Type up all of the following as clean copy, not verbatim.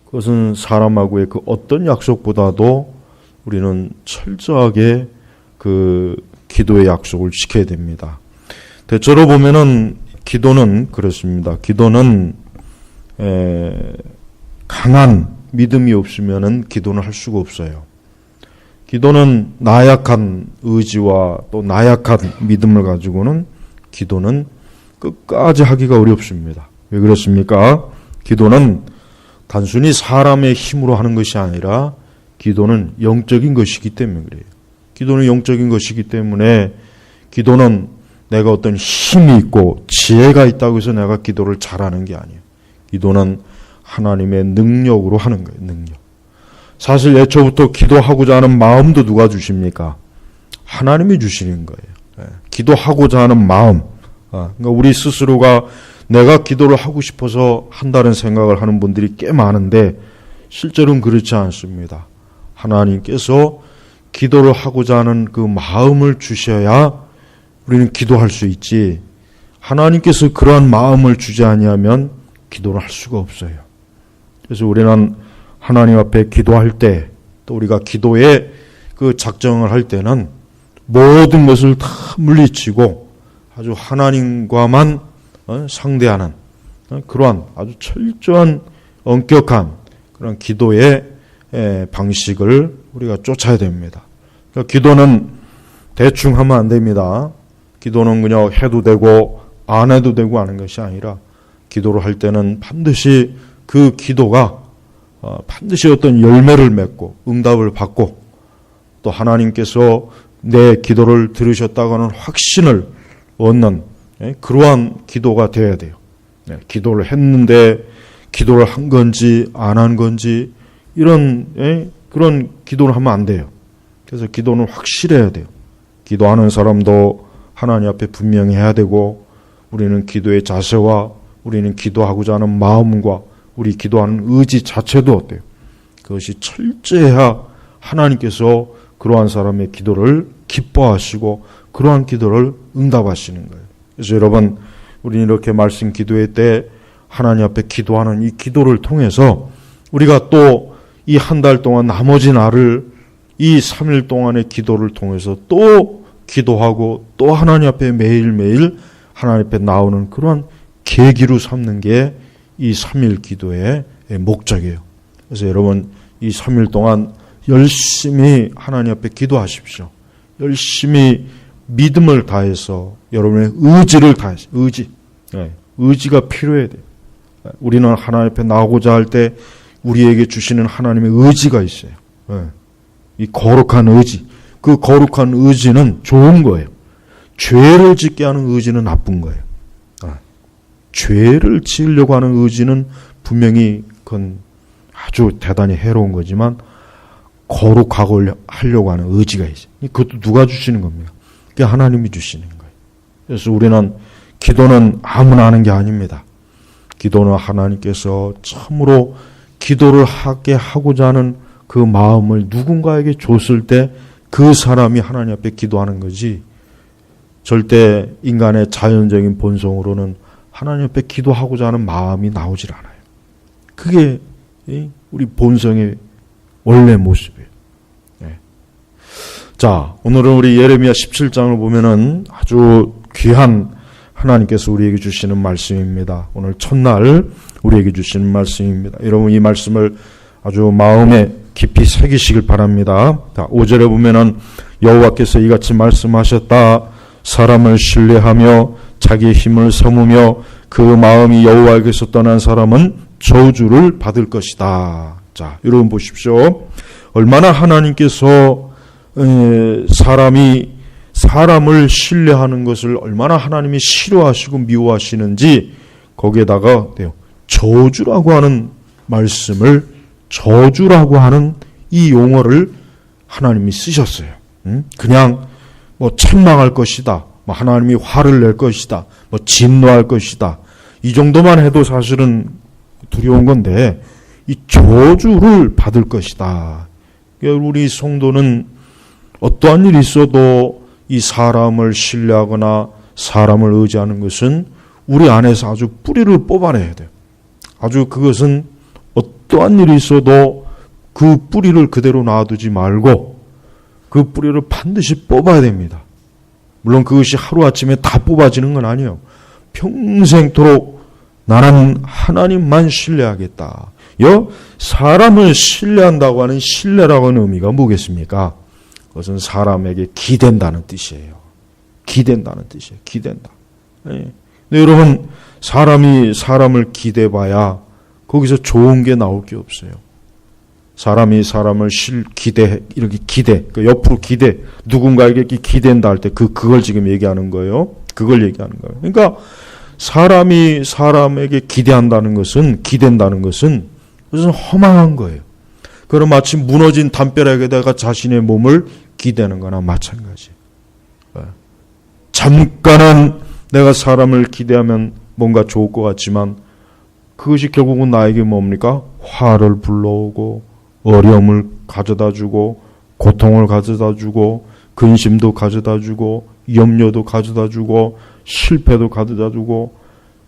그것은 사람하고의 그 어떤 약속보다도 우리는 철저하게 그 기도의 약속을 지켜야 됩니다. 대체로 보면은 기도는 그렇습니다. 기도는 강한 믿음이 없으면은 기도는 할 수가 없어요. 기도는 나약한 의지와 또 나약한 믿음을 가지고는 기도는 끝까지 하기가 어렵습니다. 왜 그렇습니까? 기도는 단순히 사람의 힘으로 하는 것이 아니라 기도는 영적인 것이기 때문에 그래요. 기도는 영적인 것이기 때문에 기도는 내가 어떤 힘이 있고 지혜가 있다고 해서 내가 기도를 잘하는 게 아니에요. 기도는 하나님의 능력으로 하는 거예요. 능력. 사실 애초부터 기도하고자 하는 마음도 누가 주십니까? 하나님이 주시는 거예요. 기도하고자 하는 마음. 그러니까 우리 스스로가 내가 기도를 하고 싶어서 한다는 생각을 하는 분들이 꽤 많은데 실제로는 그렇지 않습니다. 하나님께서 기도를 하고자 하는 그 마음을 주셔야 우리는 기도할 수 있지, 하나님께서 그러한 마음을 주지 아니하면 기도를 할 수가 없어요. 그래서 우리는 하나님 앞에 기도할 때, 또 우리가 기도에 그 작정을 할 때는 모든 것을 다 물리치고 아주 하나님과만 상대하는 그러한 아주 철저한 엄격한 그런 기도의 방식을 우리가 쫓아야 됩니다. 그러니까 기도는 대충 하면 안 됩니다. 기도는 그냥 해도 되고 안 해도 되고 하는 것이 아니라 기도를 할 때는 반드시 그 기도가 반드시 어떤 열매를 맺고 응답을 받고 또 하나님께서 내 기도를 들으셨다고 하는 확신을 얻는 그러한 기도가 되어야 돼요. 기도를 했는데 기도를 한 건지 안 한 건지 이런 그런 기도를 하면 안 돼요. 그래서 기도는 확실해야 돼요. 기도하는 사람도 하나님 앞에 분명히 해야 되고, 우리는 기도의 자세와 우리는 기도하고자 하는 마음과 우리 기도하는 의지 자체도 어때요? 그것이 철저해야 하나님께서 그러한 사람의 기도를 기뻐하시고 그러한 기도를 응답하시는 거예요. 그래서 여러분, 우리는 이렇게 말씀 기도회 때 하나님 앞에 기도하는 이 기도를 통해서 우리가 또 이 한 달 동안 나머지 날을 이 3일 동안의 기도를 통해서 또 기도하고 또 하나님 앞에 매일매일 하나님 앞에 나오는 그러한 계기로 삼는 게 이 3일 기도의 목적이에요. 그래서 여러분, 이 3일 동안 열심히 하나님 앞에 기도하십시오. 열심히 믿음을 다해서 여러분의 의지를 다해서 의지가 필요해야 돼요. 우리는 하나님 앞에 나오고자 할 때 우리에게 주시는 하나님의 의지가 있어요. 이 거룩한 의지. 그 거룩한 의지는 좋은 거예요. 죄를 짓게 하는 의지는 나쁜 거예요. 죄를 지으려고 하는 의지는 분명히 그건 아주 대단히 해로운 거지만 거룩하고 하려고 하는 의지가 있어요. 그것도 누가 주시는 겁니까? 그게 하나님이 주시는 거예요. 그래서 우리는 기도는 아무나 하는 게 아닙니다. 기도는 하나님께서 참으로 기도를 하게 하고자 하는 그 마음을 누군가에게 줬을 때 그 사람이 하나님 앞에 기도하는 거지, 절대 인간의 자연적인 본성으로는 하나님 앞에 기도하고자 하는 마음이 나오질 않아요. 그게 우리 본성의 원래 모습이에요. 자, 오늘은 우리 예레미야 17장을 보면은 아주 귀한 하나님께서 우리에게 주시는 말씀입니다. 오늘 첫날 우리에게 주시는 말씀입니다. 여러분, 이 말씀을 아주 마음에 깊이 새기시길 바랍니다. 5절에 보면은 여호와께서 이같이 말씀하셨다. 사람을 신뢰하며 자기의 힘을 섬으며 그 마음이 여호와에게서 떠난 사람은 저주를 받을 것이다. 자, 여러분 보십시오. 얼마나 하나님께서 사람을 신뢰하는 것을 얼마나 하나님이 싫어하시고 미워하시는지, 거기에다가 저주라고 하는 말씀을, 저주라고 하는 이 용어를 하나님이 쓰셨어요. 그냥 책망할 것이다, 하나님이 화를 낼 것이다, 진노할 것이다, 이 정도만 해도 사실은 두려운 건데, 이 저주를 받을 것이다. 우리 성도는 어떠한 일이 있어도 이 사람을 신뢰하거나 사람을 의지하는 것은 우리 안에서 아주 뿌리를 뽑아내야 돼요. 아주 그것은 어떠한 일이 있어도 그 뿌리를 그대로 놔두지 말고 그 뿌리를 반드시 뽑아야 됩니다. 물론 그것이 하루아침에 다 뽑아지는 건 아니에요. 평생토록 나는 하나님만 신뢰하겠다. 사람을 신뢰한다고 하는 신뢰라고 하는 의미가 뭐겠습니까? 그것은 사람에게 기댄다는 뜻이에요. 기댄다는 뜻이에요. 기댄다. 네. 근데 여러분, 사람이 사람을 기대봐야 거기서 좋은 게 나올 게 없어요. 사람이 사람을 이렇게 기대, 옆으로 기대, 누군가에게 기댄다 할 때 그걸 지금 얘기하는 거예요. 그걸 얘기하는 거예요. 그러니까 사람이 사람에게 기댄다는 것은 그것은 허망한 거예요. 그럼 마치 무너진 담벼락에다가 자신의 몸을 기대는 거나 마찬가지. 잠깐은 내가 사람을 기대하면 뭔가 좋을 것 같지만 그것이 결국은 나에게 뭡니까? 화를 불러오고 어려움을 가져다 주고 고통을 가져다 주고 근심도 가져다 주고 염려도 가져다 주고 실패도 가져다 주고.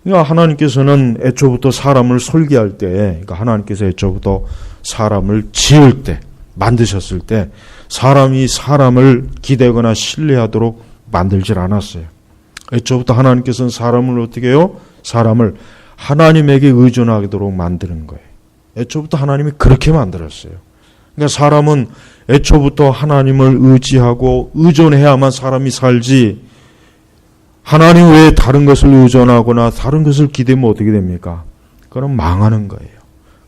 그러니까 하나님께서는 애초부터 사람을 설계할 때, 그러니까 하나님께서 애초부터 사람을 지을 때, 만드셨을 때 사람이 사람을 기대거나 신뢰하도록 만들질 않았어요. 애초부터 하나님께서는 사람을 어떻게 해요? 사람을 하나님에게 의존하도록 만드는 거예요. 애초부터 하나님이 그렇게 만들었어요. 그러니까 사람은 애초부터 하나님을 의지하고 의존해야만 사람이 살지, 하나님 외에 다른 것을 의존하거나 다른 것을 기대면 어떻게 됩니까? 그럼 망하는 거예요.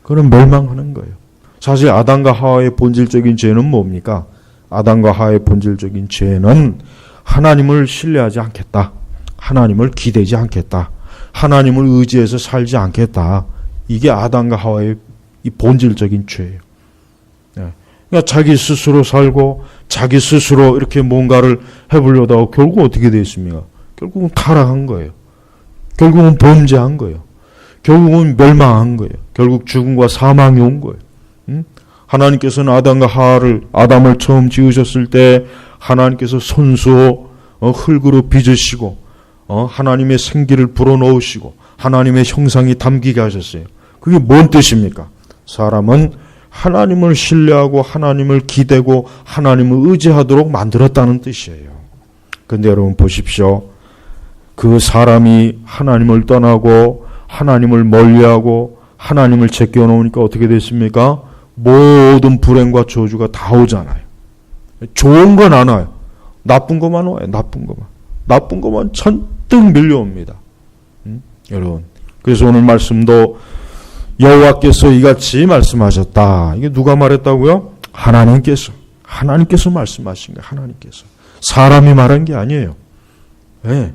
그럼 멸망하는 거예요. 사실 아담과 하와의 본질적인 죄는 뭡니까? 아담과 하와의 본질적인 죄는 하나님을 신뢰하지 않겠다. 하나님을 기대지 않겠다. 하나님을 의지해서 살지 않겠다. 이게 아담과 하와의 이 본질적인 죄예요. 그러니까 자기 스스로 살고 자기 스스로 이렇게 뭔가를 해보려다가 결국 어떻게 됐습니까? 결국은 타락한 거예요. 결국은 범죄한 거예요. 결국은 멸망한 거예요. 결국 죽음과 사망이 온 거예요. 하나님께서는 아담을 처음 지으셨을 때 하나님께서 손수 흙으로 빚으시고 하나님의 생기를 불어넣으시고 하나님의 형상이 담기게 하셨어요. 그게 뭔 뜻입니까? 사람은 하나님을 신뢰하고 하나님을 기대고 하나님을 의지하도록 만들었다는 뜻이에요. 그런데 여러분 보십시오. 그 사람이 하나님을 떠나고 하나님을 멀리하고 하나님을 제껴놓으니까 어떻게 됐습니까? 모든 불행과 저주가 다 오잖아요. 좋은 건 안 와요. 나쁜 것만 와요. 나쁜 것만 천뜩 밀려옵니다. 여러분, 그래서 오늘 말씀도 여호와께서 이같이 말씀하셨다. 이게 누가 말했다고요? 하나님께서 말씀하신 거예요. 하나님께서. 사람이 말한 게 아니에요. 네.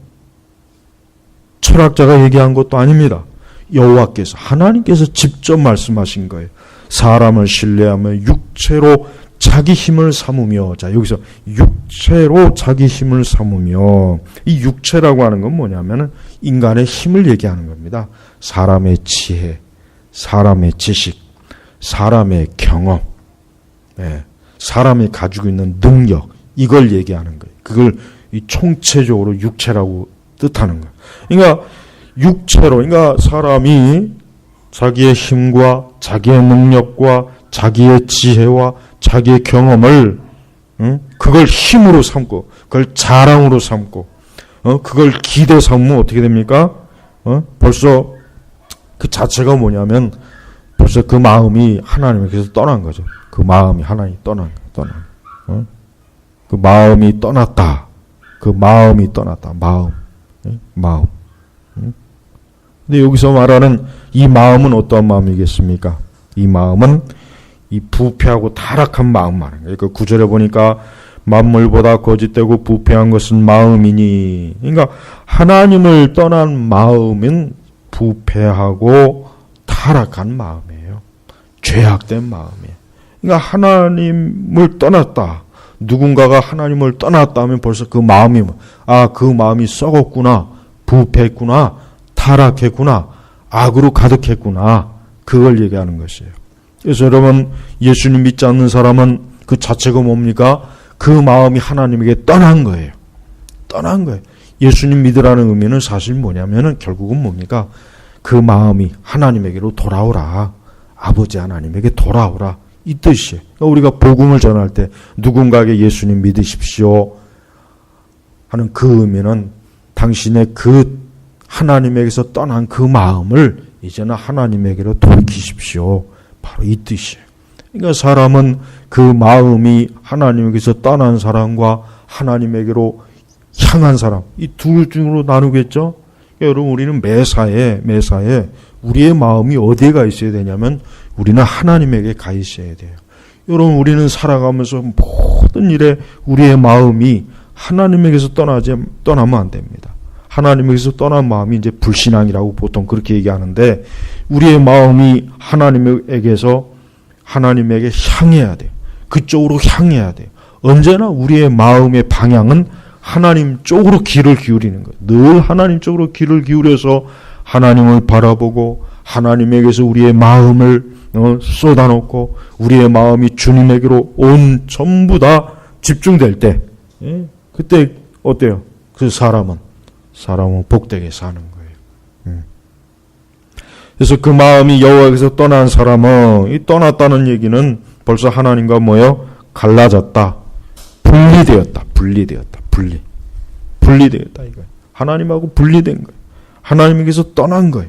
철학자가 얘기한 것도 아닙니다. 여호와께서, 하나님께서 직접 말씀하신 거예요. 사람을 신뢰하며 육체로 자기 힘을 삼으며. 자, 여기서 육체로 자기 힘을 삼으며. 이 육체라고 하는 건 뭐냐면은 인간의 힘을 얘기하는 겁니다. 사람의 지혜, 사람의 지식, 사람의 경험, 네, 사람이 가지고 있는 능력, 이걸 얘기하는 거예요. 그걸 이 총체적으로 육체라고 뜻하는 거예요. 그러니까 육체로, 그러니까 사람이 자기의 힘과 자기의 능력과 자기의 지혜와 자기의 경험을 그걸 힘으로 삼고 그걸 자랑으로 삼고 그걸 기대 삼으면 어떻게 됩니까? 벌써 그 자체가 뭐냐면 벌써 그 마음이 하나님께서 떠난 거죠. 그 마음이 하나님이 떠난 거예요. 그 마음이 떠났다. 그 마음이 떠났다. 마음. 근데 여기서 말하는 이 마음은 어떠한 마음이겠습니까? 이 마음은 이 부패하고 타락한 마음 말하는 거예요. 그 구절에 보니까 만물보다 거짓되고 부패한 것은 마음이니. 그러니까 하나님을 떠난 마음은 부패하고 타락한 마음이에요. 죄악된 마음이에요. 그러니까 하나님을 떠났다. 누군가가 하나님을 떠났다 하면 벌써 그 마음이 그 마음이 썩었구나. 부패했구나. 타락했구나. 악으로 가득했구나. 그걸 얘기하는 것이에요. 그래서 여러분, 예수님 믿지 않는 사람은 그 자체가 뭡니까? 그 마음이 하나님에게 떠난 거예요. 떠난 거예요. 예수님 믿으라는 의미는 사실 뭐냐면은 결국은 뭡니까? 그 마음이 하나님에게로 돌아오라. 아버지 하나님에게 돌아오라. 이 뜻이에요. 그러니까 우리가 복음을 전할 때 누군가에게 예수님 믿으십시오 하는 그 의미는 당신의 그 하나님에게서 떠난 그 마음을 이제는 하나님에게로 돌이키십시오. 바로 이 뜻이에요. 그러니까 사람은 그 마음이 하나님에게서 떠난 사람과 하나님에게로 향한 사람, 이 둘 중으로 나누겠죠? 그러니까 여러분, 우리는 매사에 우리의 마음이 어디에 가 있어야 되냐면 우리는 하나님에게 가 있어야 돼요. 여러분, 우리는 살아가면서 모든 일에 우리의 마음이 하나님에게서 떠나면 안 됩니다. 하나님에게서 떠난 마음이 이제 불신앙이라고 보통 그렇게 얘기하는데, 우리의 마음이 하나님에게 향해야 돼요. 그쪽으로 향해야 돼요. 언제나 우리의 마음의 방향은 하나님 쪽으로 귀를 기울이는 거예요. 늘 하나님 쪽으로 귀를 기울여서 하나님을 바라보고 하나님에게서 우리의 마음을 쏟아놓고 우리의 마음이 주님에게로 전부 다 집중될 때, 그때 어때요? 그 사람은 복되게 사는 거예요. 그래서 그 마음이 여호와에게서 떠난 사람은, 이 떠났다는 얘기는 벌써 하나님과 갈라졌다, 분리되었다 이거예요. 하나님하고 분리된 거예요. 하나님에게서 떠난 거예요.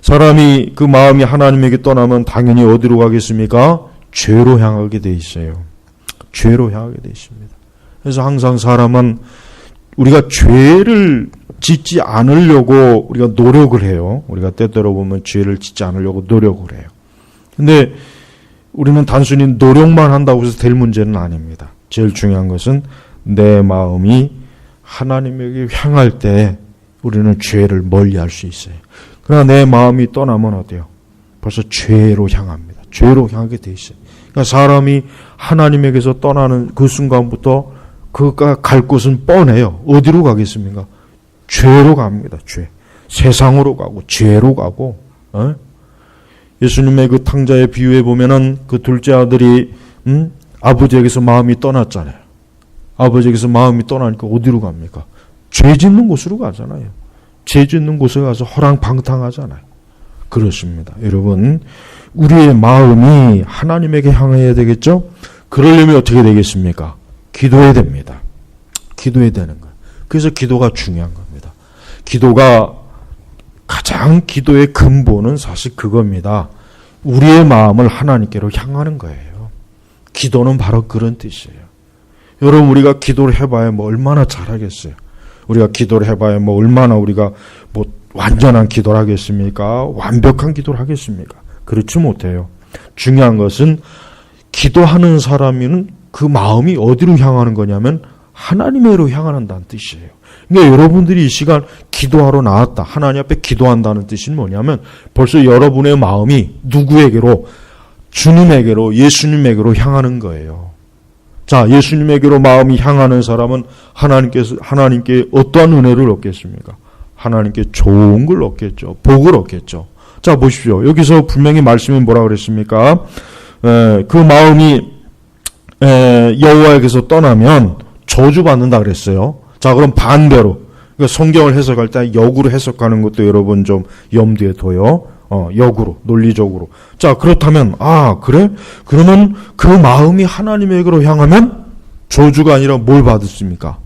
사람이 그 마음이 하나님에게 떠나면 당연히 어디로 가겠습니까? 죄로 향하게 돼 있어요. 죄로 향하게 돼 있습니다. 그래서 항상 사람은 우리가 죄를 짓지 않으려고 우리가 노력을 해요. 우리가 때때로 보면 죄를 짓지 않으려고 노력을 해요. 근데 우리는 단순히 노력만 한다고 해서 될 문제는 아닙니다. 제일 중요한 것은 내 마음이 하나님에게 향할 때 우리는 죄를 멀리할 수 있어요. 그러나 내 마음이 떠나면 어때요? 벌써 죄로 향합니다. 죄로 향하게 돼 있어요. 그러니까 사람이 하나님에게서 떠나는 그 순간부터 그가 갈 곳은 뻔해요. 어디로 가겠습니까? 죄로 갑니다. 죄. 세상으로 가고 죄로 가고. 예수님의 그 탕자의 비유에 보면은 그 둘째 아들이 아버지에게서 마음이 떠났잖아요. 아버지에게서 마음이 떠나니까 어디로 갑니까? 죄 짓는 곳으로 가잖아요. 죄 짓는 곳에 가서 허랑방탕하잖아요. 그렇습니다. 여러분, 우리의 마음이 하나님에게 향해야 되겠죠? 그러려면 어떻게 되겠습니까? 기도해야 됩니다. 기도해야 되는 거예요. 그래서 기도가 중요한 겁니다. 가장 기도의 근본은 사실 그겁니다. 우리의 마음을 하나님께로 향하는 거예요. 기도는 바로 그런 뜻이에요. 여러분, 우리가 기도를 해봐야 얼마나 잘하겠어요. 우리가 기도를 해봐야 얼마나 우리가 완전한 기도를 하겠습니까? 완벽한 기도를 하겠습니까? 그렇지 못해요. 중요한 것은 기도하는 사람은 그 마음이 어디로 향하는 거냐면 하나님으로 향한다는 뜻이에요. 그러니까 여러분들이 이 시간 기도하러 나왔다, 하나님 앞에 기도한다는 뜻은 뭐냐면 벌써 여러분의 마음이 누구에게로? 주님에게로, 예수님에게로 향하는 거예요. 자, 예수님에게로 마음이 향하는 사람은 하나님께 어떠한 은혜를 얻겠습니까? 하나님께 좋은 걸 얻겠죠. 복을 얻겠죠. 자, 보십시오. 여기서 분명히 말씀이 뭐라 그랬습니까? 그 마음이 여호와에게서 떠나면 저주받는다 그랬어요. 자, 그럼 반대로, 그러니까 성경을 해석할 때 역으로 해석하는 것도 여러분 좀 염두에 둬요. 역으로, 논리적으로. 자, 그렇다면, 그래? 그러면 그 마음이 하나님에게로 향하면 저주가 아니라 뭘 받습니까?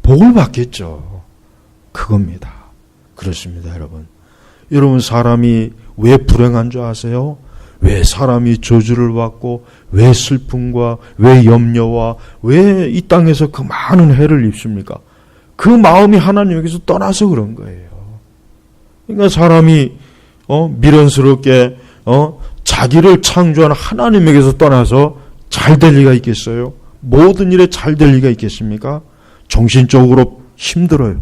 복을 받겠죠. 그겁니다. 그렇습니다, 여러분. 여러분, 사람이 왜 불행한 줄 아세요? 왜 사람이 저주를 받고, 왜 슬픔과, 왜 염려와, 왜 이 땅에서 그 많은 해를 입습니까? 그 마음이 하나님에게서 떠나서 그런 거예요. 그러니까 사람이 미련스럽게 자기를 창조한 하나님에게서 떠나서 잘 될 리가 있겠어요? 모든 일에 잘 될 리가 있겠습니까? 정신적으로 힘들어요.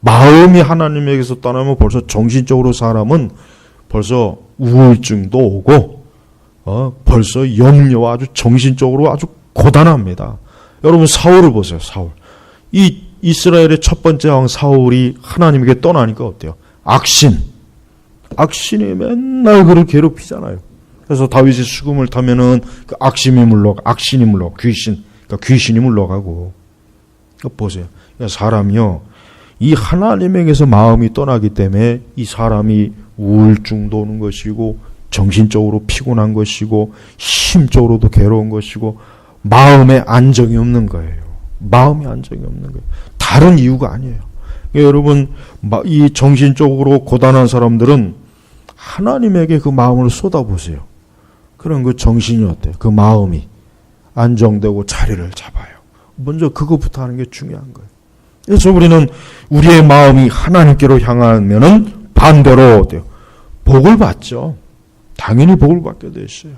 마음이 하나님에게서 떠나면 벌써 정신적으로 사람은 벌써 우울증도 오고 벌써 염려와 아주 정신적으로 아주 고단합니다. 여러분, 사울을 보세요. 사울. 이 이스라엘의 첫 번째 왕 사울이 하나님에게 떠나니까 어때요? 악신이 맨날 그를 괴롭히잖아요. 그래서 다윗이 수금을 타면은 그 악신이 물러가고, 그러니까 귀신이 물러가고. 그러니까 보세요. 그러니까 사람이요, 이 하나님에게서 마음이 떠나기 때문에 이 사람이 우울증도 오는 것이고 정신적으로 피곤한 것이고 심적으로도 괴로운 것이고 마음에 안정이 없는 거예요. 마음이 안정이 없는 거예요. 다른 이유가 아니에요. 그러니까 여러분, 이 정신적으로 고단한 사람들은 하나님에게 그 마음을 쏟아보세요. 그럼 그 정신이 어때요? 그 마음이 안정되고 자리를 잡아요. 먼저 그것부터 하는 게 중요한 거예요. 그래서 우리는 우리의 마음이 하나님께로 향하면은 반대로 어때요? 복을 받죠. 당연히 복을 받게 되시요.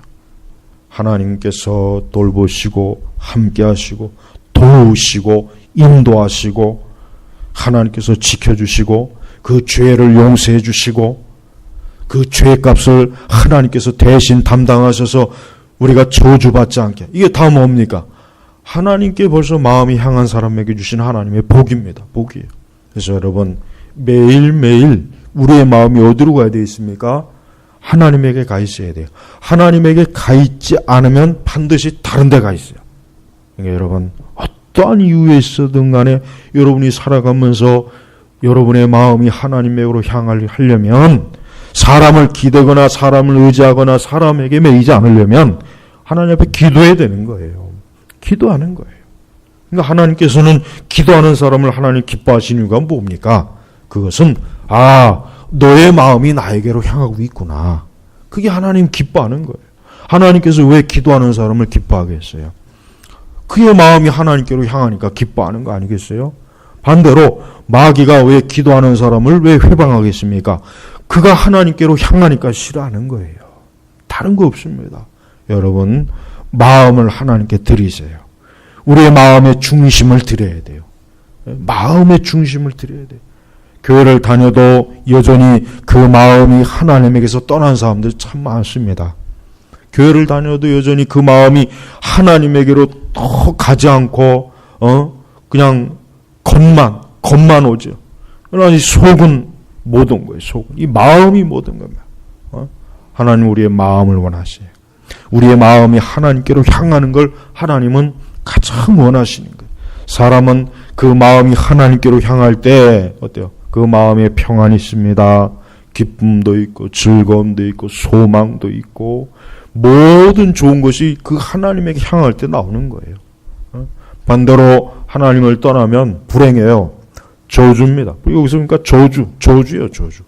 하나님께서 돌보시고 함께 하시고 도우시고 인도하시고 하나님께서 지켜주시고 그 죄를 용서해 주시고 그 죄값을 하나님께서 대신 담당하셔서 우리가 저주받지 않게. 이게 다 뭡니까? 하나님께 벌써 마음이 향한 사람에게 주신 하나님의 복입니다. 복이에요. 그래서 여러분, 매일매일 우리의 마음이 어디로 가야 되어 있습니까? 하나님에게 가 있어야 돼요. 하나님에게 가 있지 않으면 반드시 다른 데 가 있어요. 그러니까 여러분, 어떠한 이유에 있어든 간에 여러분이 살아가면서 여러분의 마음이 하나님에게로 향하려면 사람을 기대거나 사람을 의지하거나 사람에게 매이지 않으려면 하나님 앞에 기도해야 되는 거예요. 기도하는 거예요. 그러니까 하나님께서는 기도하는 사람을 하나님 기뻐하시는 이유가 뭡니까? 그것은 너의 마음이 나에게로 향하고 있구나. 그게 하나님 기뻐하는 거예요. 하나님께서 왜 기도하는 사람을 기뻐하겠어요? 그의 마음이 하나님께로 향하니까 기뻐하는 거 아니겠어요? 반대로 마귀가 왜 기도하는 사람을 왜 회방하겠습니까? 그가 하나님께로 향하니까 싫어하는 거예요. 다른 거 없습니다. 여러분, 마음을 하나님께 드리세요. 우리의 마음의 중심을 드려야 돼요. 마음의 중심을 드려야 돼요. 교회를 다녀도 여전히 그 마음이 하나님에게서 떠난 사람들 참 많습니다. 교회를 다녀도 여전히 그 마음이 하나님에게로 더 가지 않고 그냥 겉만 오죠. 그러나 이 속은 못 온 거예요. 속은. 이 마음이 못 온 겁니다. 하나님 우리의 마음을 원하세요. 우리의 마음이 하나님께로 향하는 걸 하나님은 가장 원하시는 거예요. 사람은 그 마음이 하나님께로 향할 때 어때요? 그 마음에 평안이 있습니다. 기쁨도 있고 즐거움도 있고 소망도 있고 모든 좋은 것이 그 하나님에게 향할 때 나오는 거예요. 반대로 하나님을 떠나면 불행해요. 저주입니다. 여기서 그러니까 저주예요, 저주.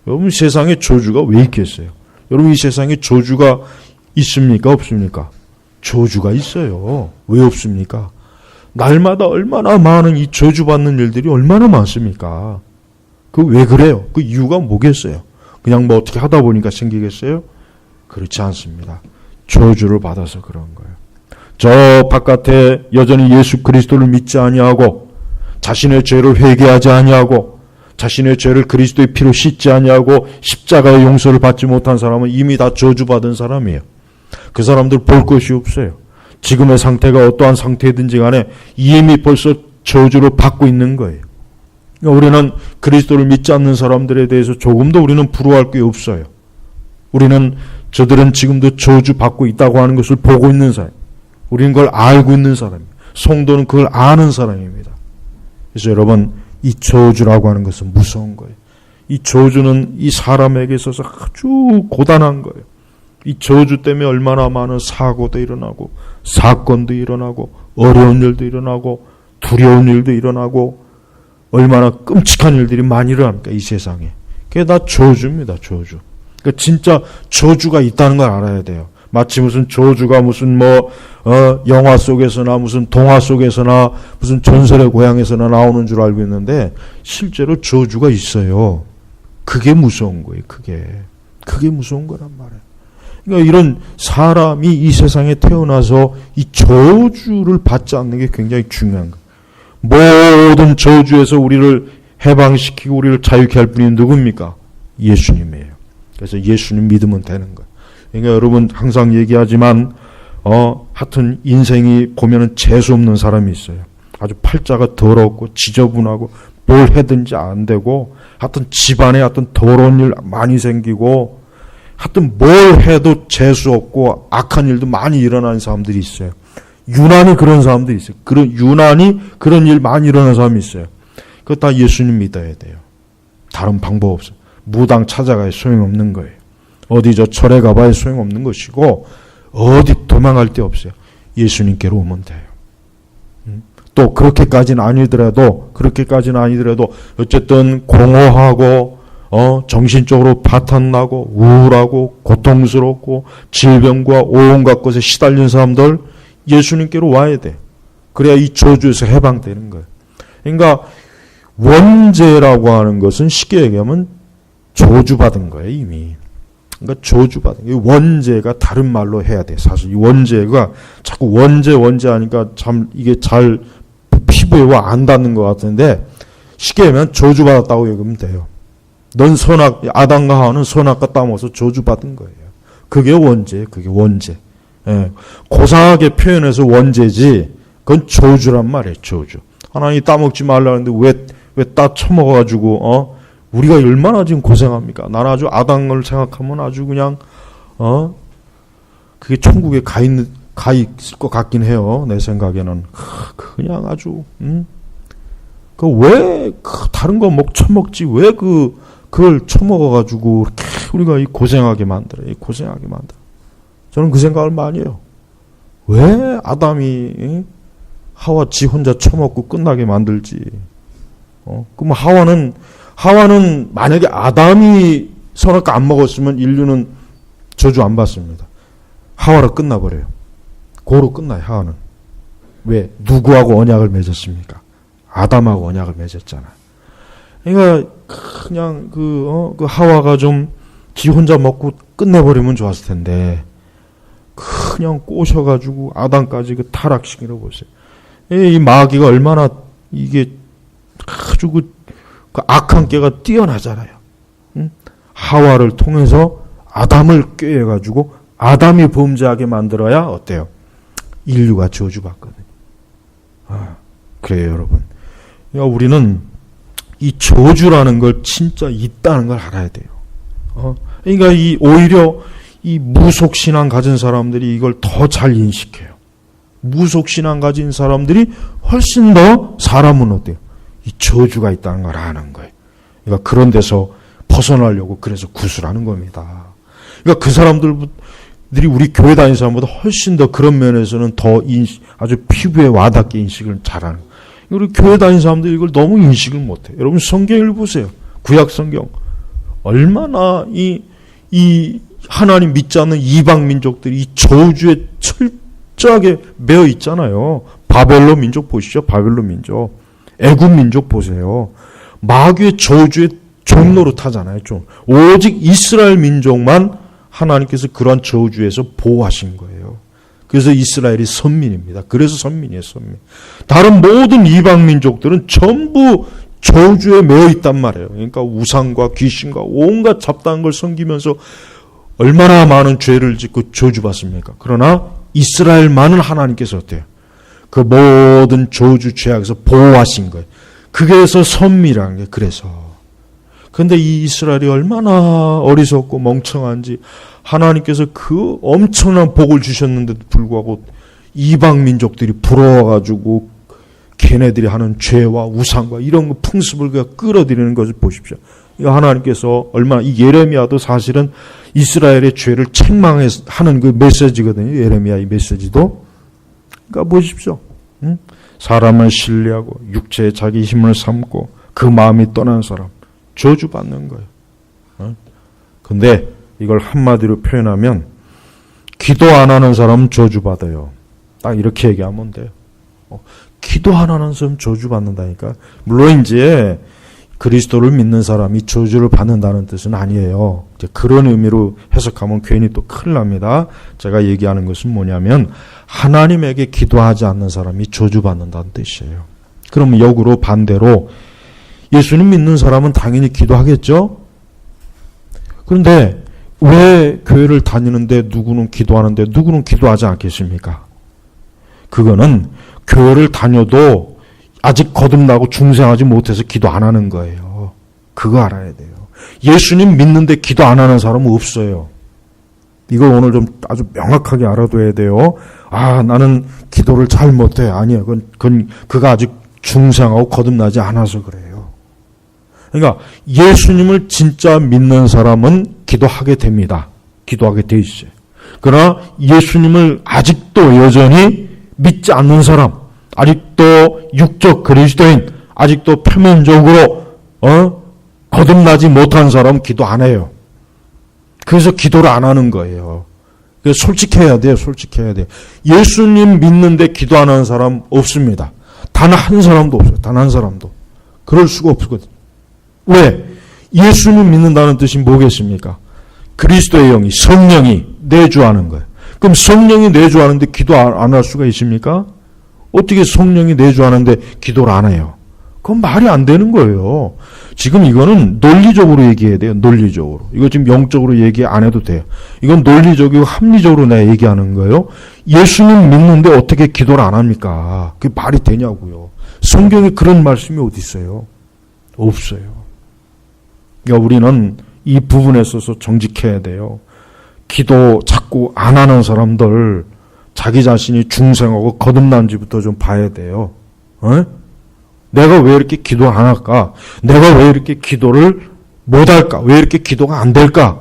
여러분 세상에 저주가 왜 있겠어요? 여러분 이 세상에 저주가 있습니까? 없습니까? 저주가 있어요. 왜 없습니까? 날마다 얼마나 많은 이 저주받는 일들이 얼마나 많습니까? 그 왜 그래요? 그 이유가 뭐겠어요? 그냥 뭐 어떻게 하다 보니까 생기겠어요? 그렇지 않습니다. 저주를 받아서 그런 거예요. 저 바깥에 여전히 예수 그리스도를 믿지 아니하고 자신의 죄를 회개하지 아니하고 자신의 죄를 그리스도의 피로 씻지 아니하고 십자가의 용서를 받지 못한 사람은 이미 다 저주받은 사람이에요. 그 사람들 볼 것이 없어요. 지금의 상태가 어떠한 상태든지 간에 이미 벌써 저주를 받고 있는 거예요. 그러니까 우리는 그리스도를 믿지 않는 사람들에 대해서 조금도 우리는 부러워할 게 없어요. 우리는 저들은 지금도 저주받고 있다고 하는 것을 보고 있는 사람. 우리는 그걸 알고 있는 사람이에요. 성도는 그걸 아는 사람입니다. 그래서 여러분, 이 저주라고 하는 것은 무서운 거예요. 이 저주는 이 사람에게 있어서 아주 고단한 거예요. 이 저주 때문에 얼마나 많은 사고도 일어나고 사건도 일어나고 어려운 일도 일어나고 두려운 일도 일어나고 얼마나 끔찍한 일들이 많이 일어납니까? 이 세상에. 그게 다 저주입니다. 저주. 그러니까 진짜 저주가 있다는 걸 알아야 돼요. 마치 무슨 저주가 무슨 영화 속에서나 무슨 동화 속에서나 무슨 전설의 고향에서나 나오는 줄 알고 있는데 실제로 저주가 있어요. 그게 무서운 거예요. 그게 무서운 거란 말이에요. 그러니까 이런 사람이 이 세상에 태어나서 이 저주를 받지 않는 게 굉장히 중요한 거예요. 모든 저주에서 우리를 해방시키고 우리를 자유케 할 분이 누굽니까? 예수님이에요. 그래서 예수님 믿으면 되는 거예요. 그러니까 여러분 항상 얘기하지만 하여튼 인생이 보면은 재수 없는 사람이 있어요. 아주 팔자가 더럽고 지저분하고 뭘 해든지 안 되고 하여튼 집안에 하여튼 더러운 일 많이 생기고 하여튼 뭘 해도 재수 없고 악한 일도 많이 일어나는 사람들이 있어요. 유난히 그런 사람들이 있어요. 유난히 그런 일 많이 일어나는 사람이 있어요. 그거 다 예수님 믿어야 돼요. 다른 방법 없어요. 무당 찾아가야 소용없는 거예요. 어디 저 절에 가봐야 소용없는 것이고 어디 도망갈 데 없어요. 예수님께로 오면 돼요. 또 그렇게까지는 아니더라도 어쨌든 공허하고 정신적으로 파탄나고 우울하고 고통스럽고 질병과 온갖 것에 시달린 사람들 예수님께로 와야 돼. 그래야 이 저주에서 해방되는 거예요. 그러니까 원죄라고 하는 것은 쉽게 얘기하면 저주받은 거예요, 이미. 그러니까 저주받은 거예요. 원죄가 다른 말로 해야 돼. 사실 이 원죄가 자꾸 원죄 하니까 참 이게 잘 피부에 와 안 닿는 것 같은데 쉽게 얘기하면 저주받았다고 얘기하면 돼요. 넌 아담과 하와는 선악과 따먹어서 저주받은 거예요. 그게 원죄예요. 그게 원죄. 예. 고상하게 표현해서 원죄지 그건 저주란 말이에요. 저주. 하나님 따먹지 말라는데 왜 따 처먹어가지고 우리가 얼마나 지금 고생합니까? 나는 아주 아담을 생각하면 아주 그냥 그게 천국에 가 있을 것 같긴 해요. 내 생각에는 그냥 아주 왜 다른 거 처먹지 왜 그걸 처먹어가지고 이렇게 우리가 고생하게 만들어요. 고생하게 만들어. 저는 그 생각을 많이 해요. 왜 아담이 하와 지 혼자 처먹고 끝나게 만들지? 그럼 하와는 만약에 아담이 선악과 안 먹었으면 인류는 저주 안 받습니다. 하와로 끝나버려요. 고로 끝나요. 하와는. 왜? 누구하고 언약을 맺었습니까? 아담하고 언약을 맺었잖아요. 그러니까 그냥 그 하와가 좀 지 혼자 먹고 끝내버리면 좋았을 텐데 그냥 꼬셔가지고 아담까지 그 타락시키려 보세요. 이 마귀가 얼마나 이게 아주 그 악한 깨가 뛰어나잖아요. 하와를 통해서 아담을 꾀해가지고 아담이 범죄하게 만들어야 어때요? 인류가 저주받거든요. 그래요, 여러분. 그러니까 우리는 이 저주라는 걸 진짜 있다는 걸 알아야 돼요. 그러니까 오히려 이 무속신앙 가진 사람들이 이걸 더 잘 인식해요. 무속신앙 가진 사람들이 훨씬 더 사람은 어때요? 이 저주가 있다는 걸 아는 거예요. 그러니까 그런 데서 벗어나려고 그래서 구술하는 겁니다. 그러니까 그 사람들이 우리 교회 다니는 사람보다 훨씬 더 그런 면에서는 더 아주 피부에 와닿게 인식을 잘하는 거예요. 우리 교회 다니는 사람들이 이걸 너무 인식을 못해요. 여러분 성경을 보세요. 구약 성경. 얼마나 이 하나님 믿지 않는 이방 민족들이 이 저주에 철저하게 매여 있잖아요. 바벨론 민족 보시죠. 바벨론 민족. 애굽 민족 보세요. 마귀의 저주에 종노릇하잖아요. 오직 이스라엘 민족만 하나님께서 그러한 저주에서 보호하신 거예요. 그래서 이스라엘이 선민입니다. 그래서 선민이에요. 선민. 다른 모든 이방 민족들은 전부 저주에 매여 있단 말이에요. 그러니까 우상과 귀신과 온갖 잡다한 걸 섬기면서 얼마나 많은 죄를 짓고 저주받습니까? 그러나 이스라엘만은 하나님께서 어때요? 그 모든 저주 죄악에서 보호하신 거예요. 그게서 선미라는 게 그래서. 근데 이 이스라엘이 얼마나 어리석고 멍청한지 하나님께서 그 엄청난 복을 주셨는데도 불구하고 이방 민족들이 부러워가지고 걔네들이 하는 죄와 우상과 이런 거 풍습을 끌어들이는 것을 보십시오. 하나님께서 얼마나 이 예레미야도 사실은 이스라엘의 죄를 책망하는 그 메시지거든요. 예레미야 이 메시지도. 그러니까 보십시오. 사람을 신뢰하고 육체에 자기 힘을 삼고 그 마음이 떠난 사람 저주받는 거예요. 근데 이걸 한마디로 표현하면 기도 안 하는 사람은 저주받아요. 딱 이렇게 얘기하면 돼요. 기도 안 하는 사람 저주받는다니까. 물론 이제 그리스도를 믿는 사람이 저주를 받는다는 뜻은 아니에요. 이제 그런 의미로 해석하면 괜히 또 큰일 납니다. 제가 얘기하는 것은 뭐냐면 하나님에게 기도하지 않는 사람이 저주받는다는 뜻이에요. 그러면 역으로 반대로 예수님 믿는 사람은 당연히 기도하겠죠? 그런데 왜 교회를 다니는데 누구는 기도하는데 누구는 기도하지 않겠습니까? 그거는 교회를 다녀도 아직 거듭나고 중생하지 못해서 기도 안 하는 거예요. 그거 알아야 돼요. 예수님 믿는데 기도 안 하는 사람은 없어요. 이걸 오늘 좀 아주 명확하게 알아둬야 돼요. 나는 기도를 잘 못해. 아니에요. 그가 아직 중생하고 거듭나지 않아서 그래요. 그러니까 예수님을 진짜 믿는 사람은 기도하게 됩니다. 기도하게 돼 있어요. 그러나 예수님을 아직도 여전히 믿지 않는 사람, 아직도 육적 그리스도인, 아직도 표면적으로 거듭나지 못한 사람은 기도 안 해요. 그래서 기도를 안 하는 거예요. 그래서 솔직해야 돼요. 솔직해야 돼요. 예수님 믿는데 기도 안 하는 사람 없습니다. 단 한 사람도 없어요. 단 한 사람도. 그럴 수가 없거든요. 왜? 예수님 믿는다는 뜻이 뭐겠습니까? 그리스도의 영이, 성령이 내주하는 거예요. 그럼 성령이 내주하는데 기도 안 할 수가 있습니까? 어떻게 성령이 내주하는데 기도를 안 해요? 그건 말이 안 되는 거예요. 지금 이거는 논리적으로 얘기해야 돼요. 논리적으로. 이거 지금 영적으로 얘기 안 해도 돼요. 이건 논리적이고 합리적으로 내가 얘기하는 거예요. 예수님 믿는데 어떻게 기도를 안 합니까? 그게 말이 되냐고요. 성경에 그런 말씀이 어디 있어요? 없어요. 그러니까 우리는 이 부분에 있어서 정직해야 돼요. 기도 자꾸 안 하는 사람들 자기 자신이 중생하고 거듭난지부터 좀 봐야 돼요. 내가 왜 이렇게 기도 안 할까? 내가 왜 이렇게 기도를 못 할까? 왜 이렇게 기도가 안 될까?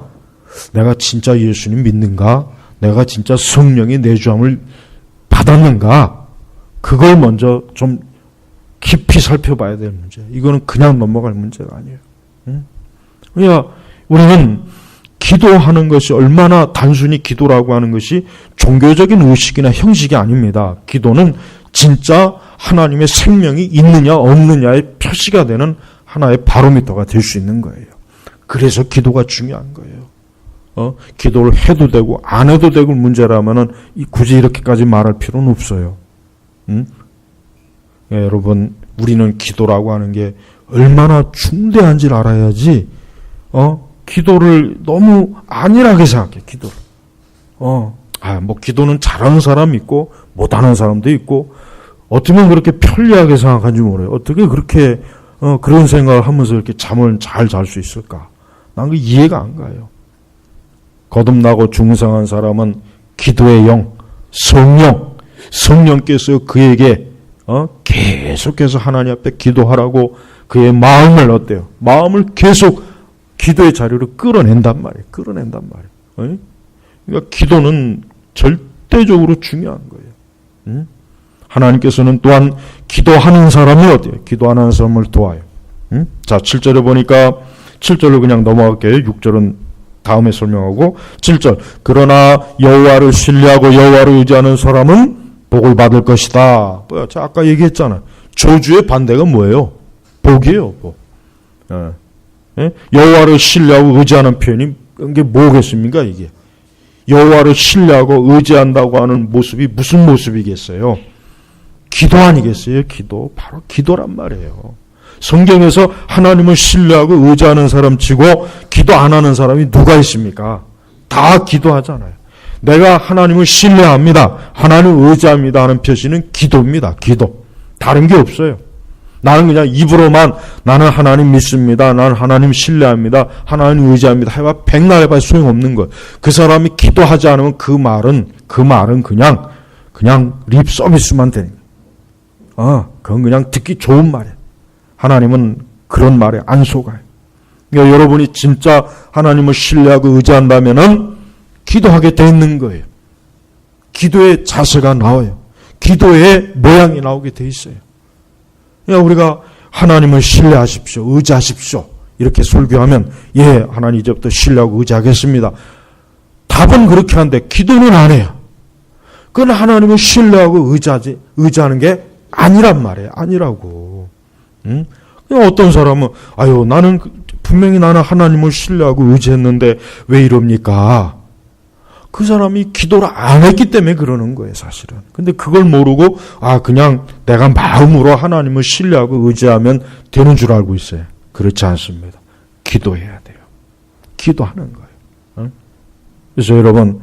내가 진짜 예수님 믿는가? 내가 진짜 성령의 내주함을 받았는가? 그걸 먼저 좀 깊이 살펴봐야 될 문제. 이거는 그냥 넘어갈 문제가 아니에요. 그러니까 우리는 기도하는 것이 얼마나 단순히 기도라고 하는 것이 종교적인 의식이나 형식이 아닙니다. 기도는 진짜 하나님의 생명이 있느냐 없느냐의 표시가 되는 하나의 바로미터가 될 수 있는 거예요. 그래서 기도가 중요한 거예요. 기도를 해도 되고 안 해도 되고 문제라면은 굳이 이렇게까지 말할 필요는 없어요. 여러분, 우리는 기도라고 하는 게 얼마나 중대한지를 알아야지 기도를 너무 안일하게 생각해. 기도를. 뭐 기도는 잘하는 사람이 있고 못하는 사람도 있고 어쩌면 그렇게 편리하게 생각하는지 모르요. 어떻게 그렇게 그런 생각을 하면서 이렇게 잠을 잘 잘 수 있을까? 난 그 이해가 안 가요. 거듭나고 중생한 사람은 기도의 영, 성령께서 그에게 계속해서 하나님 앞에 기도하라고 그의 마음을 어때요? 마음을 계속 기도의 자리로 끌어낸단 말이에요. 그러니까 기도는 절대적으로 중요한 거예요. 하나님께서는 또한 기도하는 사람이 어때요? 기도 안 하는 사람을 도와요. 자, 7절에 보니까 7절로 그냥 넘어갈게요. 6절은 다음에 설명하고 7절. 그러나 여호와를 신뢰하고 여호와를 의지하는 사람은 복을 받을 것이다. 뭐야? 자, 아까 얘기했잖아. 저주의 반대가 뭐예요? 복이에요. 복. 여호와를 신뢰하고 의지하는 표현이 이게 뭐겠습니까? 이게 여호와를 신뢰하고 의지한다고 하는 모습이 무슨 모습이겠어요? 기도 아니겠어요? 기도. 바로 기도란 말이에요. 성경에서 하나님을 신뢰하고 의지하는 사람 치고 기도 안 하는 사람이 누가 있습니까? 다 기도하잖아요. 내가 하나님을 신뢰합니다. 하나님을 의지합니다 하는 표시는 기도입니다. 기도. 다른 게 없어요. 나는 그냥 입으로만 나는 하나님 믿습니다. 나는 하나님 신뢰합니다. 하나님 의지합니다. 해봐 백날 해봐 소용없는 거예요. 그 사람이 기도하지 않으면 그 말은 그냥 립 서비스만 되는 거예요. 그건 그냥 듣기 좋은 말이에요. 하나님은 그런 말에 안 속아요. 그러니까 여러분이 진짜 하나님을 신뢰하고 의지한다면은 기도하게 돼 있는 거예요. 기도의 자세가 나와요. 기도의 모양이 나오게 돼 있어요. 그러니까 우리가 하나님을 신뢰하십시오. 의지하십시오. 이렇게 설교하면 예, 하나님 이제부터 신뢰하고 의지하겠습니다. 답은 그렇게 하는데 기도는 안 해요. 그건 하나님을 신뢰하고 의지하는 게 아니란 말이에요. 아니라고. 그냥 어떤 사람은 나는 분명히 나는 하나님을 신뢰하고 의지했는데 왜 이럽니까? 그 사람이 기도를 안 했기 때문에 그러는 거예요, 사실은. 근데 그걸 모르고 그냥 내가 마음으로 하나님을 신뢰하고 의지하면 되는 줄 알고 있어요. 그렇지 않습니다. 기도해야 돼요. 기도하는 거예요. 그래서 여러분,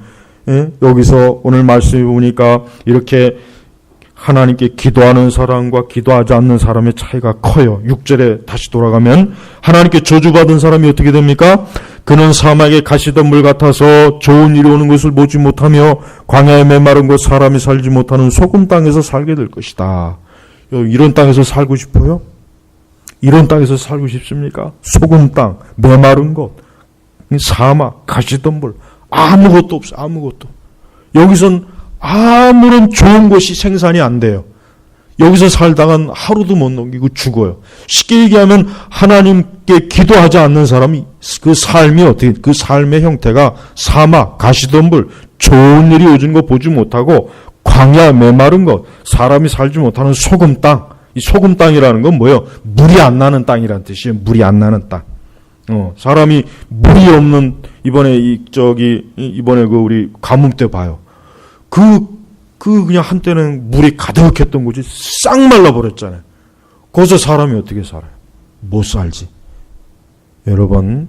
여기서 오늘 말씀해 보니까 이렇게 하나님께 기도하는 사람과 기도하지 않는 사람의 차이가 커요. 6절에 다시 돌아가면 하나님께 저주받은 사람이 어떻게 됩니까? 그는 사막에 가시던 물 같아서 좋은 일이 오는 것을 보지 못하며 광야에 메마른 곳 사람이 살지 못하는 소금 땅에서 살게 될 것이다. 이런 땅에서 살고 싶어요? 이런 땅에서 살고 싶습니까? 소금 땅, 메마른 곳, 사막, 가시던 물 아무것도 없어요. 아무것도. 여기선 아무런 좋은 것이 생산이 안 돼요. 여기서 살다간 하루도 못 넘기고 죽어요. 쉽게 얘기하면 하나님께 기도하지 않는 사람이 그 삶이 어떻게, 그 삶의 형태가 사막, 가시덤불, 좋은 일이 오는 거 보지 못하고 광야, 메마른 것, 사람이 살지 못하는 소금 땅. 이 소금 땅이라는 건 뭐예요? 물이 안 나는 땅이라는 뜻이에요. 물이 안 나는 땅. 사람이 물이 없는, 이번에 이번에 우리 가뭄 때 봐요. 그냥 한때는 물이 가득했던 곳이 싹 말라버렸잖아요. 거기서 사람이 어떻게 살아요? 못 살지. 여러분,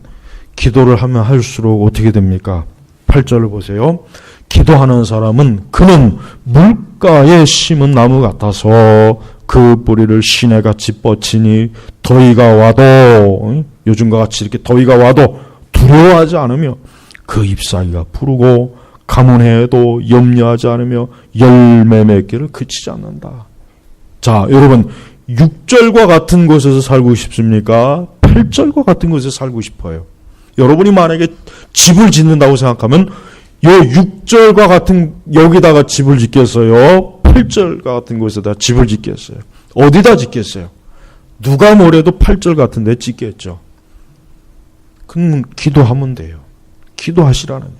기도를 하면 할수록 어떻게 됩니까? 8절을 보세요. 기도하는 사람은 그는 물가에 심은 나무 같아서 그 뿌리를 시내같이 뻗치니 더위가 와도, 요즘과 같이 이렇게 더위가 와도 두려워하지 않으며 그 잎사귀가 푸르고 가뭄해도 염려하지 않으며 열매 맺기를 그치지 않는다. 자, 여러분, 6절과 같은 곳에서 살고 싶습니까? 8절과 같은 곳에서 살고 싶어요. 여러분이 만약에 집을 짓는다고 생각하면 요 6절과 같은 여기다가 집을 짓겠어요? 8절과 같은 곳에다 집을 짓겠어요? 어디다 짓겠어요? 누가 뭐래도 8절 같은 데 짓겠죠. 그럼 기도하면 돼요. 기도하시라는 얘기.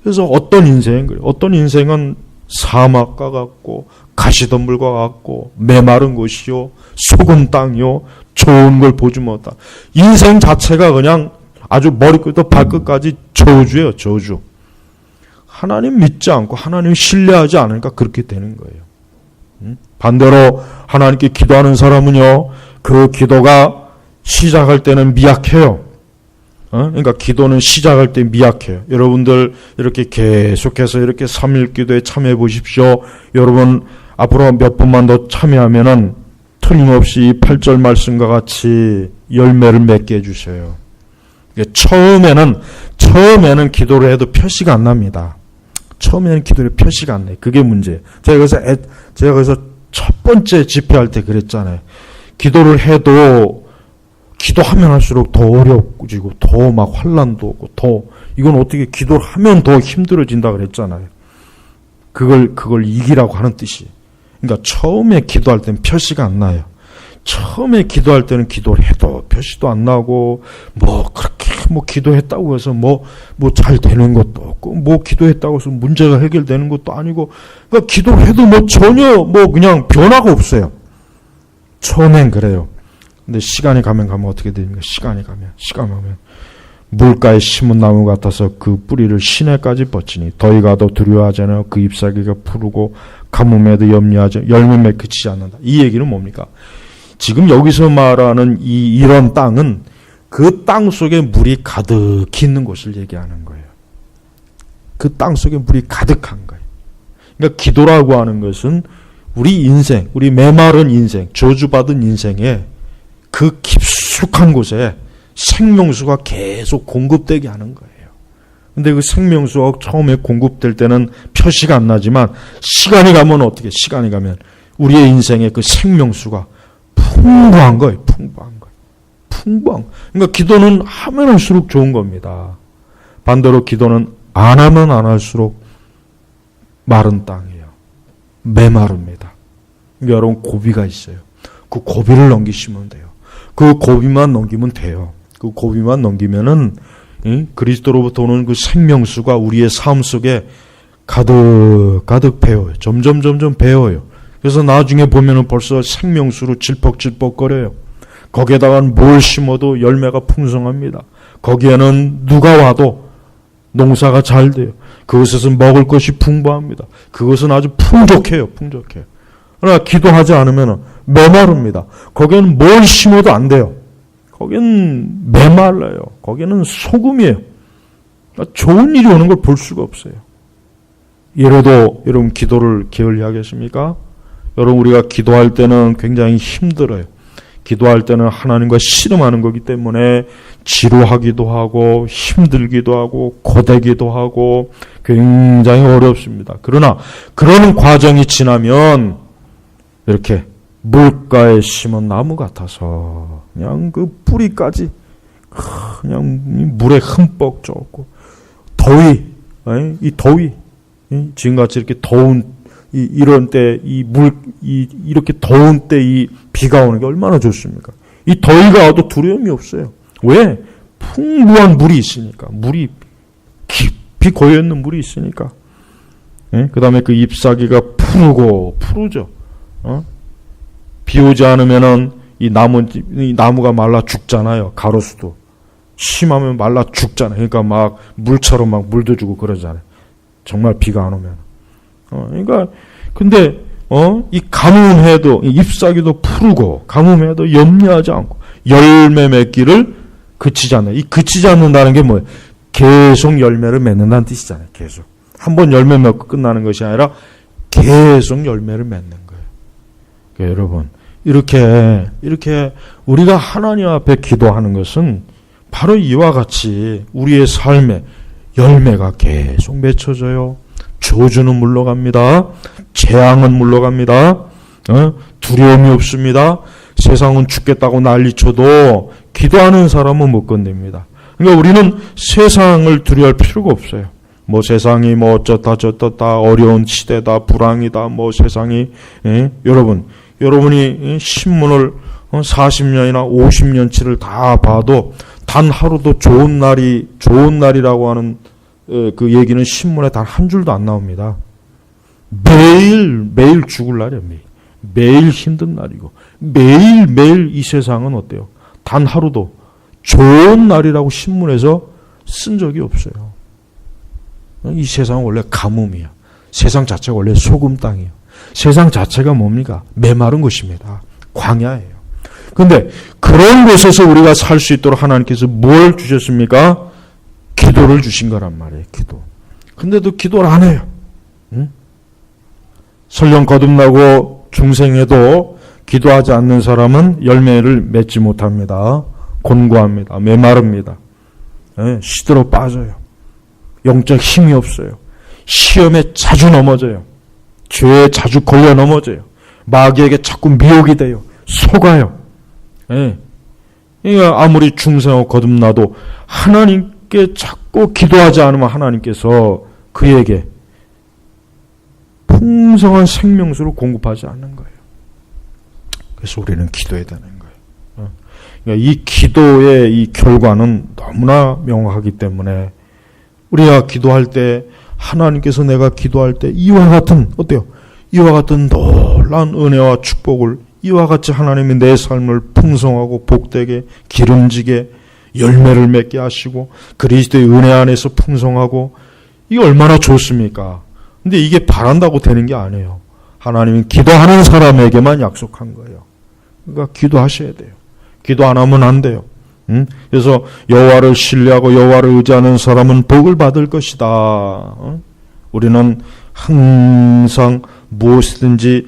그래서 어떤 인생은 그래요. 어떤 인생은 사막과 같고 가시덤불과 같고 메마른 곳이요, 소금 땅이요, 좋은 걸 보지 못한 인생 자체가 그냥 아주 머리끝부터 발끝까지 저주예요. 저주. 하나님 믿지 않고 하나님 신뢰하지 않으니까 그렇게 되는 거예요. 반대로 하나님께 기도하는 사람은요, 그 기도가 시작할 때는 미약해요. 그러니까 기도는 시작할 때 미약해요. 여러분들 이렇게 계속해서 이렇게 3일 기도에 참여해 보십시오. 여러분 앞으로 몇 번만 더 참여하면은 틀림없이 이 8절 말씀과 같이 열매를 맺게 해주셔요. 처음에는 기도를 해도 표시가 안 납니다. 처음에는 기도를 표시가 안 나요. 그게 문제예요. 제가 그래서 첫 번째 집회할 때 그랬잖아요. 기도를 해도 기도하면 할수록 더 어려워지고 더 막 환난도 오고 더 이건 어떻게 기도를 하면 더 힘들어진다 그랬잖아요. 그걸 이기라고 하는 뜻이. 그러니까 처음에 기도할 때는 표시가 안 나요. 처음에 기도할 때는 기도를 해도 표시도 안 나고 그렇게 기도했다고 해서 잘 되는 것도 없고 기도했다고 해서 문제가 해결되는 것도 아니고 그러니까 기도를 해도 전혀 그냥 변화가 없어요. 처음엔 그래요. 근데 시간이 가면 어떻게 됩니까? 시간이 가면 물가에 심은 나무 같아서 그 뿌리를 시내까지 뻗치니 더위가 더 두려워하지 않아요. 그 잎사귀가 푸르고 가뭄에도 염려하지 열매 맺히지 않는다. 이 얘기는 뭡니까? 지금 여기서 말하는 이런 땅은 그 땅 속에 물이 가득히 있는 곳을 얘기하는 거예요. 그 땅 속에 물이 가득한 거예요. 그러니까 기도라고 하는 것은 우리 인생, 우리 메마른 인생, 저주받은 인생에 그 깊숙한 곳에 생명수가 계속 공급되게 하는 거예요. 근데 그 생명수가 처음에 공급될 때는 표시가 안 나지만 시간이 가면 어떻게? 시간이 가면 우리의 인생에 그 생명수가 풍부한 거예요. 풍부한. 그러니까 기도는 하면 할수록 좋은 겁니다. 반대로 기도는 안 하면 안 할수록 마른 땅이에요. 메마릅니다. 그러니까 여러분 고비가 있어요. 그 고비를 넘기시면 돼요. 그 고비만 넘기면 돼요. 그 고비만 넘기면은 그리스도로부터 오는 그 생명수가 우리의 삶 속에 가득 배어요. 점점 배어요. 그래서 나중에 보면은 벌써 생명수로 질퍽질퍽거려요. 거기에다가 뭘 심어도 열매가 풍성합니다. 거기에는 누가 와도 농사가 잘 돼요. 그것에서 먹을 것이 풍부합니다. 그것은 아주 풍족해요. 그러나 기도하지 않으면 메마릅니다. 거기에는 뭘 심어도 안 돼요. 거기는 메말라요. 거기는 소금이에요. 그러니까 좋은 일이 오는 걸 볼 수가 없어요. 이래도 여러분 기도를 게을리하겠습니까? 여러분 우리가 기도할 때는 굉장히 힘들어요. 기도할 때는 하나님과 씨름하는 거기 때문에 지루하기도 하고 힘들기도 하고 고되기도 하고 굉장히 어렵습니다. 그러나 그런 과정이 지나면 이렇게 물가에 심은 나무 같아서 그냥 그 뿌리까지 그냥 물에 흠뻑 젖고 더위, 이 더위, 지금같이 이렇게 더운 이런 때 이렇게 더운 때 이 비가 오는 게 얼마나 좋습니까? 이 더위가 와도 두려움이 없어요. 왜? 풍부한 물이 있으니까. 물이 깊이 고여있는 물이 있으니까. 그 다음에 그 잎사귀가 푸르죠. 비 오지 않으면은 이 나무가 말라 죽잖아요. 가로수도. 심하면 말라 죽잖아요. 그러니까 막 물처럼 막 물도 주고 그러잖아요. 정말 비가 안 오면. 그러니까, 근데, 이 가뭄해도, 잎사귀도 푸르고, 가뭄해도 염려하지 않고, 열매 맺기를 그치지 않아요. 이 그치지 않는다는 게 뭐예요? 계속 열매를 맺는다는 뜻이잖아요. 계속. 한번 열매 맺고 끝나는 것이 아니라 계속 열매를 맺는 거예요. 그러니까 여러분, 이렇게 우리가 하나님 앞에 기도하는 것은 바로 이와 같이 우리의 삶에 열매가 계속 맺혀져요. 저주는 물러갑니다. 재앙은 물러갑니다. 두려움이 없습니다. 세상은 죽겠다고 난리쳐도 기도하는 사람은 못 건넵니다. 그러니까 우리는 세상을 두려워할 필요가 없어요. 뭐 세상이 뭐 어쩌다 어려운 시대다, 불황이다, 뭐 세상이, 여러분이 신문을 40년이나 50년치를 다 봐도 단 하루도 좋은 날이라고 하는 그 얘기는 신문에 단 한 줄도 안 나옵니다. 매일 죽을 날이에요. 매일 힘든 날이고 매일 이 세상은 어때요? 단 하루도 좋은 날이라고 신문에서 쓴 적이 없어요. 이 세상은 원래 가뭄이야. 세상 자체가 원래 소금 땅이에요. 세상 자체가 뭡니까? 메마른 것입니다. 광야예요. 그런데 그런 곳에서 우리가 살 수 있도록 하나님께서 뭘 주셨습니까? 기도를 주신 거란 말이에요. 기도. 근데도 기도를 안 해요. 설령 거듭나고 중생에도 기도하지 않는 사람은 열매를 맺지 못합니다. 곤고합니다. 메마릅니다. 시들어 빠져요. 영적 힘이 없어요. 시험에 자주 넘어져요. 죄에 자주 걸려 넘어져요. 마귀에게 자꾸 미혹이 돼요. 속아요. 그러니까 아무리 중생하고 거듭나도 하나님께 자꾸 기도하지 않으면 하나님께서 그에게 풍성한 생명수를 공급하지 않는 거예요. 그래서 우리는 기도해야 되는 거예요. 그러니까 이 기도의 이 결과는 너무나 명확하기 때문에 우리가 기도할 때 하나님께서 내가 기도할 때 이와 같은 어때요? 이와 같은 놀라운 은혜와 축복을 이와 같이 하나님이 내 삶을 풍성하고 복되게 기름지게 열매를 맺게 하시고 그리스도의 은혜 안에서 풍성하고 이게 얼마나 좋습니까? 근데 이게 바란다고 되는 게 아니에요. 하나님은 기도하는 사람에게만 약속한 거예요. 그러니까 기도하셔야 돼요. 기도 안 하면 안 돼요. 그래서 여호와를 신뢰하고 여호와를 의지하는 사람은 복을 받을 것이다. 우리는 항상 무엇이든지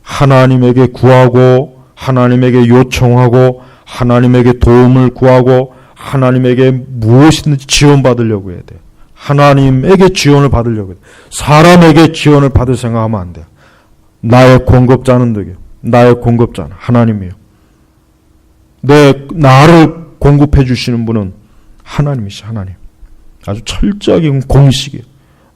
하나님에게 구하고 하나님에게 요청하고 하나님에게 도움을 구하고 하나님에게 무엇이든지 지원받으려고 해야 돼요. 하나님에게 지원을 받으려고 해요. 사람에게 지원을 받을 생각하면 안 돼요. 나의 공급자는 누구예요? 나의 공급자는 하나님이에요. 나를 공급해 주시는 분은 하나님이시죠. 하나님. 아주 철저하게 공식이에요.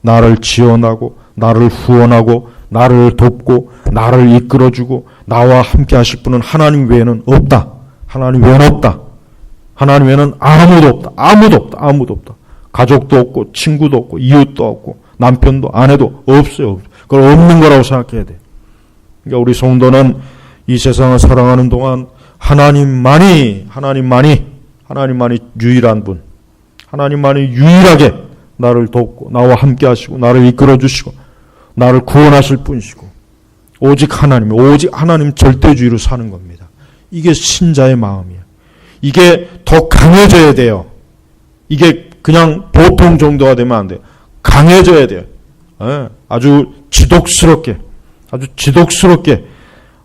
나를 지원하고 나를 후원하고 나를 돕고 나를 이끌어주고 나와 함께 하실 분은 하나님 외에는 없다. 하나님 외에는 없다. 하나님 외에는 아무도 없다. 아무도 없다. 가족도 없고 친구도 없고 이웃도 없고 남편도 아내도 없어요. 그걸 없는 거라고 생각해야 돼. 그러니까 우리 성도는 이 세상을 살아가는 동안 하나님만이 유일한 분, 하나님만이 유일하게 나를 돕고 나와 함께 하시고 나를 이끌어 주시고 나를 구원하실 분이시고 오직 하나님 절대주의로 사는 겁니다. 이게 신자의 마음이에요. 이게 더 강해져야 돼요. 이게 그냥 보통 정도가 되면 안 돼요. 강해져야 돼요. 아주 지독스럽게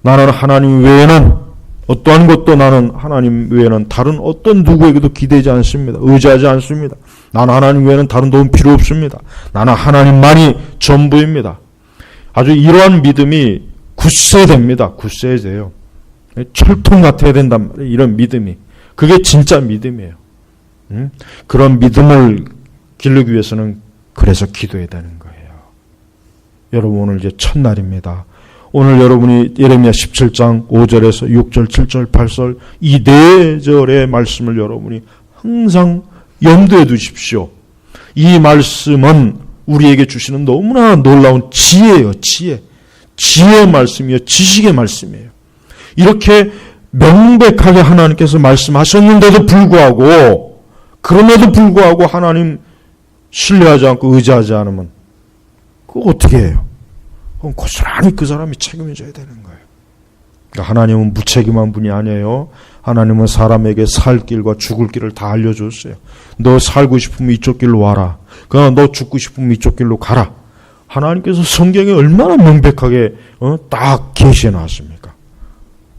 나는 하나님 외에는 어떠한 것도 나는 하나님 외에는 다른 어떤 누구에게도 기대지 않습니다. 의지하지 않습니다. 나는 하나님 외에는 다른 도움 필요 없습니다. 나는 하나님만이 전부입니다. 아주 이러한 믿음이 굳세됩니다. 굳세져요. 철통 같아야 된단 말이에요. 이런 믿음이. 그게 진짜 믿음이에요. 그런 믿음을 기르기 위해서는 그래서 기도해야 되는 거예요. 여러분 오늘 이제 첫날입니다. 오늘 여러분이 예레미야 17장 5절에서 6절, 7절, 8절 이 네 절의 말씀을 여러분이 항상 염두에 두십시오. 이 말씀은 우리에게 주시는 너무나 놀라운 지혜예요. 지혜의 말씀이에요. 지식의 말씀이에요. 이렇게 명백하게 하나님께서 말씀하셨는데도 불구하고 그럼에도 불구하고 하나님 신뢰하지 않고 의지하지 않으면 그거 어떻게 해요? 그럼 고스란히 그 사람이 책임을 져야 되는 거예요. 그러니까 하나님은 무책임한 분이 아니에요. 하나님은 사람에게 살 길과 죽을 길을 다 알려줬어요. 너 살고 싶으면 이쪽 길로 와라. 그러나 너 죽고 싶으면 이쪽 길로 가라. 하나님께서 성경에 얼마나 명백하게 딱 계시해 놨습니까?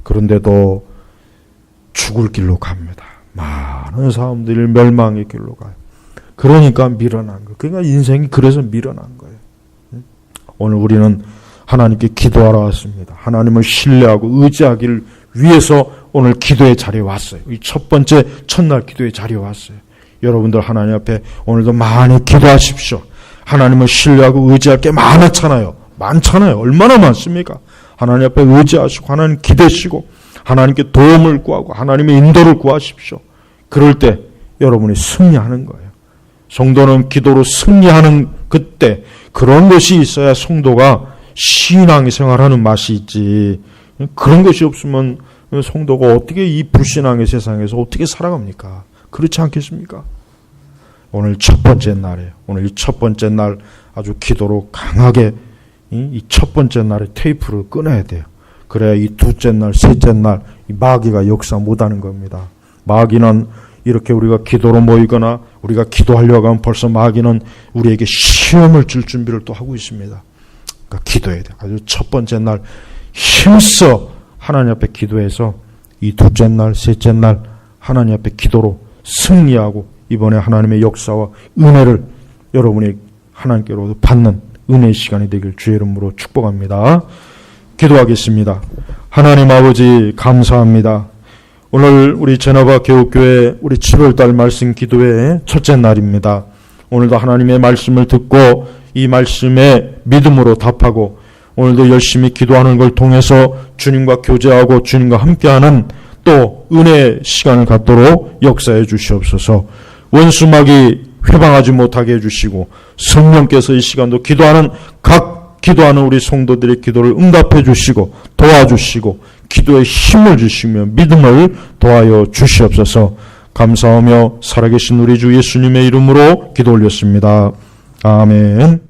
그런데도 죽을 길로 갑니다. 많은 사람들이 멸망의 길로 가요. 그러니까 밀어난 거예요. 그러니까 인생이 그래서 밀어난 거예요. 오늘 우리는 하나님께 기도하러 왔습니다. 하나님을 신뢰하고 의지하기를 위해서 오늘 기도의 자리에 왔어요. 이 첫 번째 첫날 기도의 자리에 왔어요. 여러분들 하나님 앞에 오늘도 많이 기도하십시오. 하나님을 신뢰하고 의지할 게 많잖아요. 얼마나 많습니까? 하나님 앞에 의지하시고 하나님 기대시고 하나님께 도움을 구하고 하나님의 인도를 구하십시오. 그럴 때 여러분이 승리하는 거예요. 성도는 기도로 승리하는 그때 그런 것이 있어야 성도가 신앙생활하는 맛이 있지. 그런 것이 없으면 성도가 어떻게 이 불신앙의 세상에서 어떻게 살아갑니까? 그렇지 않겠습니까? 오늘 첫 번째 날이에요. 오늘 이 첫 번째 날 아주 기도로 강하게 이 첫 번째 날에 테이프를 끊어야 돼요. 그래야 이 둘째 날, 셋째 날 이 마귀가 역사 못하는 겁니다. 마귀는 이렇게 우리가 기도로 모이거나 우리가 기도하려고 하면 벌써 마귀는 우리에게 시험을 줄 준비를 또 하고 있습니다. 그러니까 기도해야 돼요. 아주 첫 번째 날 힘써 하나님 앞에 기도해서 이 둘째 날, 셋째 날 하나님 앞에 기도로 승리하고 이번에 하나님의 역사와 은혜를 여러분이 하나님께로부터 받는 은혜의 시간이 되길 주의 이름으로 축복합니다. 기도하겠습니다. 하나님 아버지 감사합니다. 오늘 우리 제너바 교육교회 우리 7월달 말씀 기도회 첫째 날입니다. 오늘도 하나님의 말씀을 듣고 이 말씀에 믿음으로 답하고 오늘도 열심히 기도하는 걸 통해서 주님과 교제하고 주님과 함께하는 또 은혜의 시간을 갖도록 역사해 주시옵소서. 원수막이 회방하지 못하게 해주시고 성령께서 이 시간도 기도하는 우리 성도들의 기도를 응답해 주시고 도와주시고 기도에 힘을 주시며 믿음을 더하여 주시옵소서. 감사하며 살아계신 우리 주 예수님의 이름으로 기도 올렸습니다. 아멘.